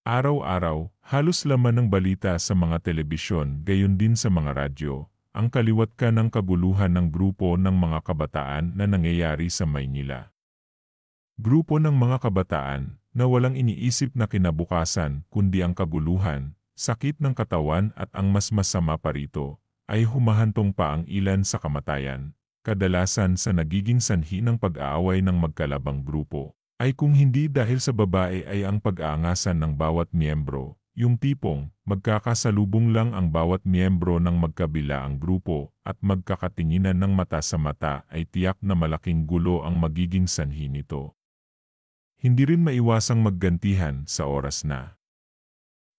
Araw-araw, halos laman ng balita sa mga telebisyon gayon din sa mga radyo, ang kaliwat ka ng kaguluhan ng grupo ng mga kabataan na nangyayari sa Maynila. Grupo ng mga kabataan na walang iniisip na kinabukasan kundi ang kaguluhan, sakit ng katawan at ang mas masama pa rito, ay humahantong pa ang ilan sa kamatayan, kadalasan sa nagiging sanhi ng pag-aaway ng magkalabang grupo ay kung hindi dahil sa babae ay ang pag-aangasan ng bawat miyembro, yung tipong magkakasalubong lang ang bawat miyembro ng magkabila ang grupo at magkakatinginan ng mata sa mata ay tiyak na malaking gulo ang magiging sanhi nito. Hindi rin maiwasang maggantihan sa oras na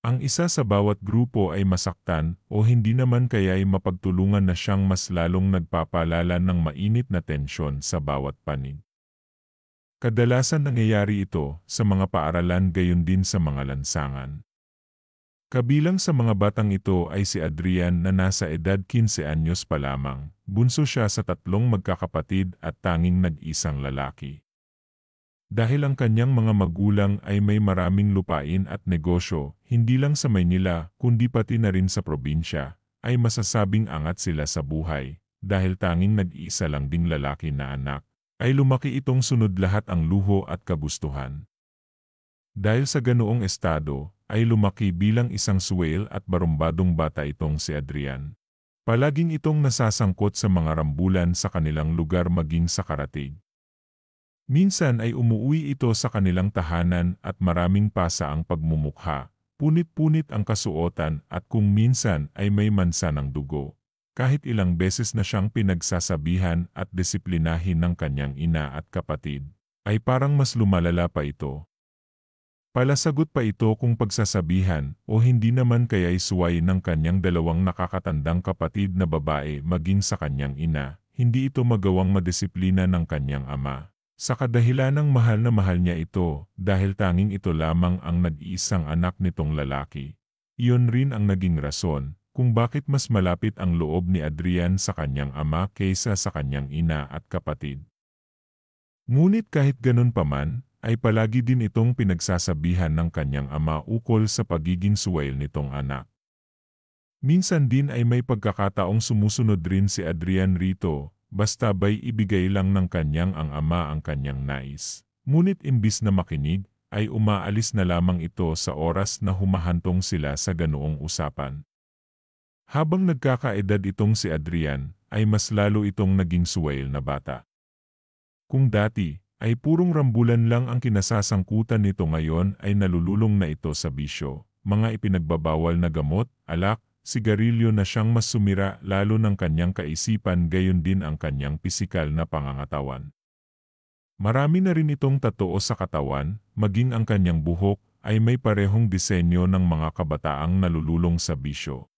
ang isa sa bawat grupo ay masaktan o hindi naman kaya'y mapagtulungan na siyang mas lalong nagpapalala ng mainit na tensyon sa bawat panig. Kadalasan nangyayari ito sa mga paaralan gayon din sa mga lansangan. Kabilang sa mga batang ito ay si Adrian na nasa edad 15 anyos pa lamang, bunso siya sa 3 magkakapatid at tanging nag-isang lalaki. Dahil ang kanyang mga magulang ay may maraming lupain at negosyo, hindi lang sa Maynila kundi pati na rin sa probinsya, ay masasabing angat sila sa buhay, dahil tanging nag-iisa lang ding lalaki na anak, ay lumaki itong sunod lahat ang luho at kagustuhan. Dahil sa ganoong estado, ay lumaki bilang isang suwel at barumbadong bata itong si Adrian. Palaging itong nasasangkot sa mga rambulan sa kanilang lugar maging sa karatig. Minsan ay umuwi ito sa kanilang tahanan at maraming pasa ang pagmumukha, punit-punit ang kasuotan at kung minsan ay may mansa ng dugo. Kahit ilang beses na siyang pinagsasabihan at disiplinahin ng kanyang ina at kapatid, ay parang mas lumalala pa ito. Palasagot pa ito kung pagsasabihan o hindi naman kaya'y suway ng kanyang 2 nakakatandang kapatid na babae maging sa kanyang ina, hindi ito magawang madisiplina ng kanyang ama. Sa kadahilanang mahal na mahal niya ito dahil tanging ito lamang ang nag-iisang anak nitong lalaki. Iyon rin ang naging rason kung bakit mas malapit ang loob ni Adrian sa kanyang ama kaysa sa kanyang ina at kapatid. Ngunit kahit ganun pa man, ay palagi din itong pinagsasabihan ng kanyang ama ukol sa pagiging suwail nitong anak. Minsan din ay may pagkakataong sumusunod rin si Adrian rito, basta ba'y ibigay lang ng kanyang ang ama ang kanyang nais. Ngunit imbis na makinig, ay umaalis na lamang ito sa oras na humahantong sila sa ganoong usapan. Habang nagkakaedad itong si Adrian, ay mas lalo itong naging suwail na bata. Kung dati, ay purong rambulan lang ang kinasasangkutan nito ngayon ay nalululong na ito sa bisyo, mga ipinagbabawal na gamot, alak, sigarilyo na siyang mas sumira lalo ng kanyang kaisipan gayon din ang kanyang pisikal na pangangatawan. Marami na rin itong tatoo sa katawan, maging ang kanyang buhok ay may parehong disenyo ng mga kabataang nalululong sa bisyo.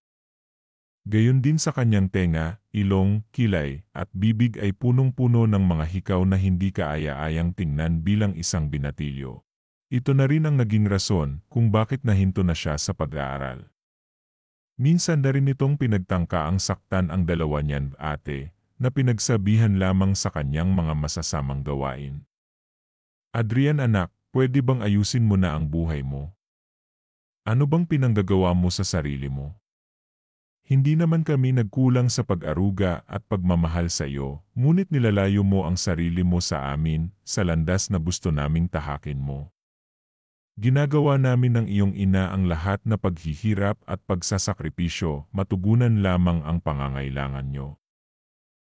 Gayon din sa kanyang tenga, ilong, kilay, at bibig ay punong-puno ng mga hikaw na hindi kaaya-ayang tingnan bilang isang binatilyo. Ito na rin ang naging rason kung bakit nahinto na siya sa pag-aaral. Minsan na rin itong pinagtangka ang saktan ang 2 niyang ate, na pinagsabihan lamang sa kanyang mga masasamang gawain. Adrian anak, pwede bang ayusin mo na ang buhay mo? Ano bang pinanggagawa mo sa sarili mo? Hindi naman kami nagkulang sa pag-aruga at pagmamahal sa iyo, ngunit nilalayo mo ang sarili mo sa amin, sa landas na gusto naming tahakin mo. Ginagawa namin ng iyong ina ang lahat na paghihirap at pagsasakripisyo, matugunan lamang ang pangangailangan nyo.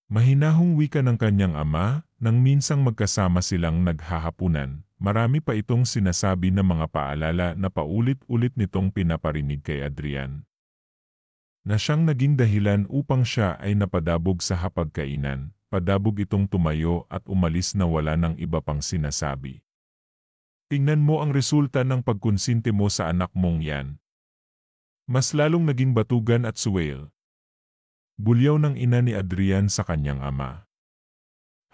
Mahinahong wika ng kanyang ama, nang minsang magkasama silang naghahapunan, marami pa itong sinasabi na mga paalala na paulit-ulit nitong pinaparinig kay Adrian. Na siyang naging dahilan upang siya ay napadabog sa hapagkainan, padabog itong tumayo at umalis na wala ng iba pang sinasabi. Tingnan mo ang resulta ng pagkonsinti mo sa anak mong yan. Mas lalong naging batugan at suwail. Bulyaw ng ina ni Adrian sa kanyang ama.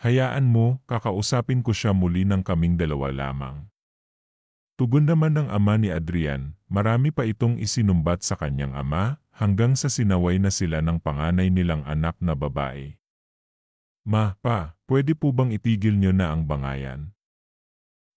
Hayaan mo, kakausapin ko siya muli ng kaming 2 lamang. Tugon naman ng ama ni Adrian, marami pa itong isinumbat sa kanyang ama, hanggang sa sinaway na sila ng panganay nilang anak na babae. Ma, pa, pwede po bang itigil nyo na ang bangayan?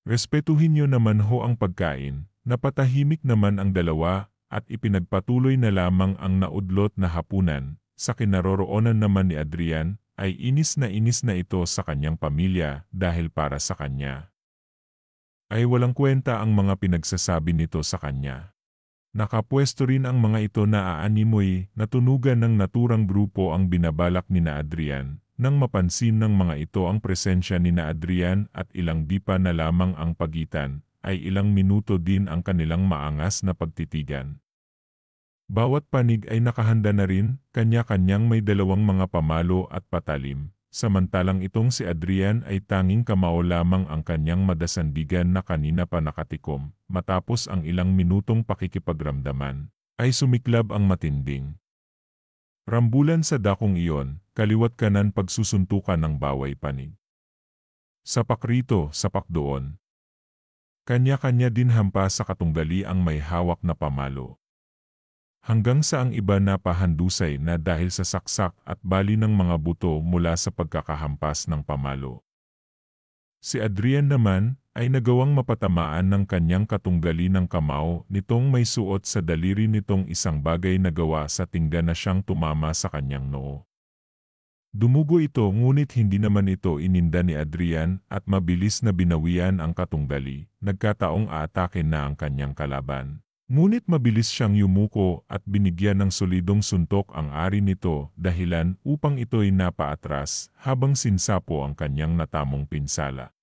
Respetuhin nyo naman ho ang pagkain, Napatahimik naman ang dalawa at ipinagpatuloy na lamang ang naudlot na hapunan. Sa kinaroroonan naman ni Adrian ay inis na ito sa kanyang pamilya dahil para sa kanya ay walang kwenta ang mga pinagsasabi nito sa kanya. Nakapwesto rin ang mga ito na aanimoy na tunugan ng naturang grupo ang binabalak ni na Adrian. Nang mapansin ng mga ito ang presensya ni na Adrian at ilang di pa na lamang ang pagitan, ay ilang minuto din ang kanilang maangas na pagtitigan. Bawat panig ay nakahanda na rin, kanya-kanyang may dalawang mga pamalo at patalim. Samantalang itong si Adrian ay tanging kamao lamang ang kanyang madasandigan na kanina pa nakatikom. Matapos ang ilang minutong pakikipagramdaman, ay sumiklab ang matinding rambulan sa dakong iyon, kaliwat kanan pagsusuntukan ng baway panig. Sapak rito, sapak doon. Kanya-kanya din hampas sa katunggali ang may hawak na pamalo. Hanggang sa ang iba napahandusay na dahil sa saksak at bali ng mga buto mula sa pagkakahampas ng pamalo. Si Adrian naman ay nagawang mapatamaan ng kanyang katunggali ng kamao nitong may suot sa daliri nitong isang bagay na gawa sa tingga na siyang tumama sa kanyang noo. Dumugo ito ngunit hindi naman ito ininda ni Adrian at mabilis na binawian ang katunggali. Nagkataong aatake na ang kanyang kalaban. Ngunit mabilis siyang yumuko at binigyan ng solidong suntok ang ari nito dahilan upang ito'y napaatras habang sinsapo ang kanyang natamong pinsala.